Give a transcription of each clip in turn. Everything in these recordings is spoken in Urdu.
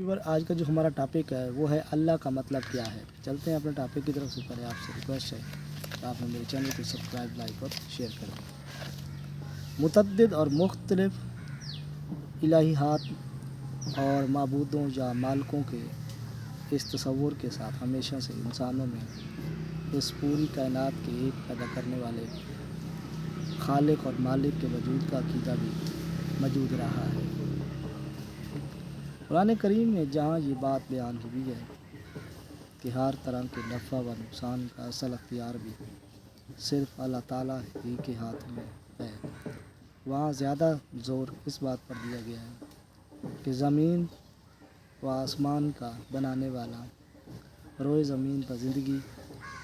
ویور آج کا جو ہمارا ٹاپک ہے وہ ہے اللہ کا مطلب کیا ہے۔ چلتے ہیں اپنے ٹاپک کی طرف سے۔ پہلے آپ سے ریکویسٹ ہے کہ آپ نے میرے چینل کو سبسکرائب، لائک اور شیئر کر دیں۔ متعدد اور مختلف الہیات اور معبودوں یا مالکوں کے اس تصور کے ساتھ ہمیشہ سے انسانوں میں اس پوری کائنات کے ایک پیدا کرنے والے خالق اور مالک کے وجود کا عقیدہ بھی موجود رہا ہے۔ قرآن کریم میں جہاں یہ بات بیان ہوئی ہے کہ ہر طرح کے نفع و نقصان کا اصل اختیار بھی صرف اللہ تعالیٰ ہی کے ہاتھ میں ہے، وہاں زیادہ زور اس بات پر دیا گیا ہے کہ زمین و آسمان کا بنانے والا، روئے زمین پر زندگی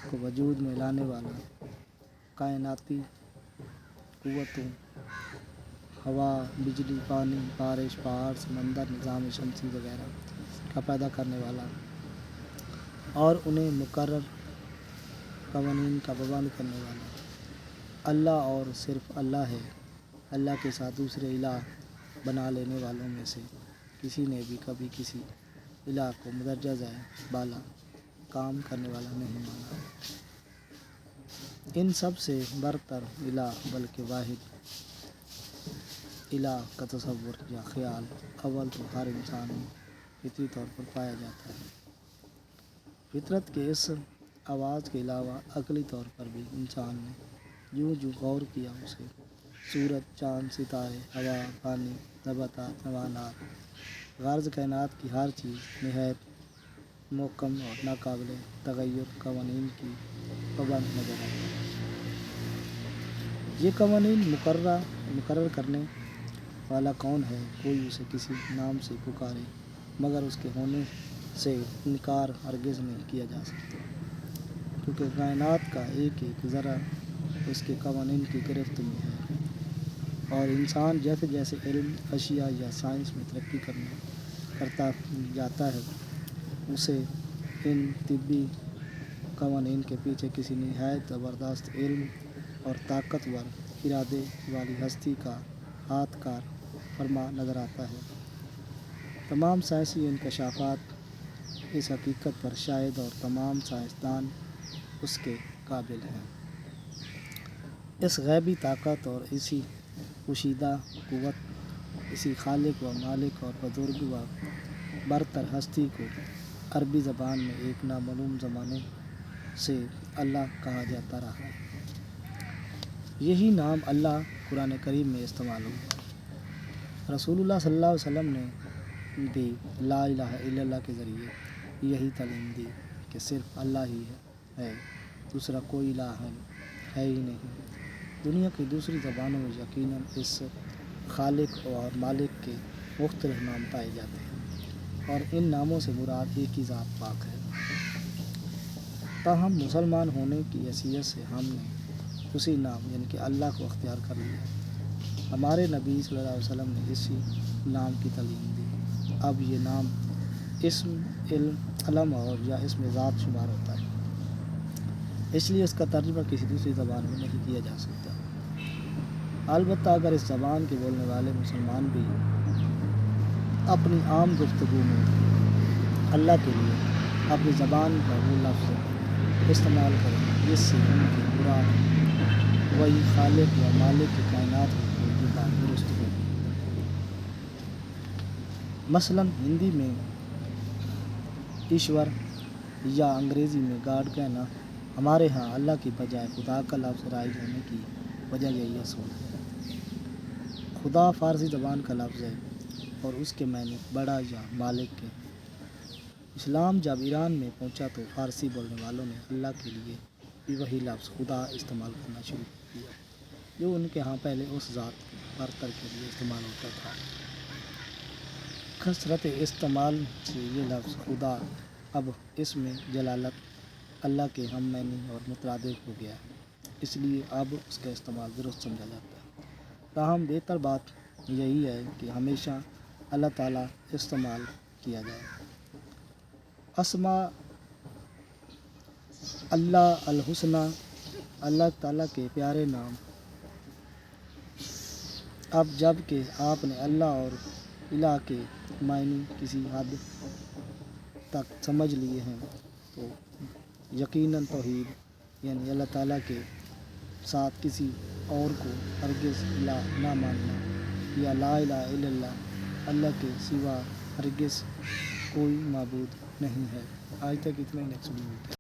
کو وجود میں لانے والا، کائناتی قوتوں، ہوا، بجلی، پانی، بارش، پہاڑ، سمندر، نظام شمسی وغیرہ کا پیدا کرنے والا اور انہیں مقرر قوانین کا پابند کرنے والا اللہ اور صرف اللہ ہے۔ اللہ کے ساتھ دوسرے الہ بنا لینے والوں میں سے کسی نے بھی کبھی کسی الہ کو مدرجہ ذیل بالا کام کرنے والا نہیں مانا۔ ان سب سے برتر الہ بلکہ واحد الہ کا تصور یا خیال اول تو ہر انسان میں فطری طور پر پایا جاتا ہے۔ فطرت کے اس آواز کے علاوہ عقلی طور پر بھی انسان نے جو غور کیا اسے سورج، چاند، ستارے، ہوا، پانی، نباتات، حیوانات، غرض کائنات کی ہر چیز نہایت محکم اور ناقابل تغیر قوانین کی پابند نظر آتی ہے۔ یہ قوانین مقرر کرنے والا کون ہے؟ کوئی اسے کسی نام سے پکارے مگر اس کے ہونے سے انکار ہرگز نہیں کیا جا سکتا، کیونکہ کائنات کا ایک ایک ذرہ اس کے قوانین کی گرفت میں ہے، اور انسان جیسے جیسے علم، اشیاء یا سائنس میں ترقی کرتا جاتا ہے اسے ان طبی قوانین کے پیچھے کسی نہایت زبردست علم اور طاقتور ارادے والی ہستی کا ہاتھ کار فرما نظر آتا ہے۔ تمام سائنسی انکشافات اس حقیقت پر شاہد اور تمام سائنسدان اس کے قابل ہیں۔ اس غیبی طاقت اور اسی پوشیدہ قوت، اسی خالق و مالک اور بزرگ و برتر ہستی کو عربی زبان میں ایک نامعلوم زمانے سے اللہ کہا جاتا رہا ہے۔ یہی نام اللہ قرآن کریم میں استعمال ہوا ہے۔ رسول اللہ صلی اللہ علیہ وسلم نے بھی لا الہ الا اللہ کے ذریعے یہی تعلیم دی کہ صرف اللہ ہی ہے، دوسرا کوئی الہ ہے ہی نہیں۔ دنیا کی دوسری زبانوں میں یقیناً اس خالق اور مالک کے مختلف نام پائے جاتے ہیں اور ان ناموں سے مراد ایک ہی ذات پاک ہے۔ تاہم مسلمان ہونے کی حیثیت سے ہم نے اسی نام یعنی کہ اللہ کو اختیار کر لیا ہے۔ ہمارے نبی صلی اللہ علیہ وسلم نے اسی نام کی تعلیم دی۔ اب یہ نام اسم علم اور یا اسم ذات شمار ہوتا ہے، اس لیے اس کا ترجمہ کسی دوسری زبان میں نہیں کیا جا سکتا۔ البتہ اگر اس زبان کے بولنے والے مسلمان بھی اپنی عام گفتگو میں اللہ کے لیے اپنی زبان کا وہ لفظ استعمال کریں جس سے ان کی مراد وہی خالق و مالک کی کائنات ہے، تو یہ بات درست ہوگی۔ مثلاً ہندی میں ایشور یا انگریزی میں گاڈ کہنا، ہمارے ہاں اللہ کی بجائے خدا کا لفظ رائج ہونے کی وجہ یہی اصول ہے۔ خدا فارسی زبان کا لفظ ہے اور اس کے معنی بڑا یا مالک کے۔ اسلام جب ایران میں پہنچا تو فارسی بولنے والوں نے اللہ کے لیے بھی وہی لفظ خدا استعمال کرنا شروع کر دیا جو ان کے ہاں پہلے اس ذات برتر کے لیے استعمال ہوتا تھا۔ کثرت استعمال سے یہ لفظ خدا اب اسم جلالت اللہ کے ہم معنی اور مترادف ہو گیا ہے، اس لیے اب اس کا استعمال درست سمجھا جاتا ہے۔ تاہم بہتر بات یہی ہے کہ ہمیشہ اللہ تعالیٰ استعمال کیا جائے۔ اسماء اللہ الحسنی، اللہ تعالیٰ کے پیارے نام۔ اب جب کہ آپ نے اللہ اور الہ کے معنی کسی حد تک سمجھ لیے ہیں تو یقیناً توحید یعنی اللہ تعالیٰ کے ساتھ کسی اور کو ہرگز الہ نہ ماننا، یا لا الہ الا اللہ، اللہ کے سوا ہرگز کوئی معبود نہیں ہے۔ آج تک اتنا ہی، نیکسٹ ویڈیو ملتے ہیں۔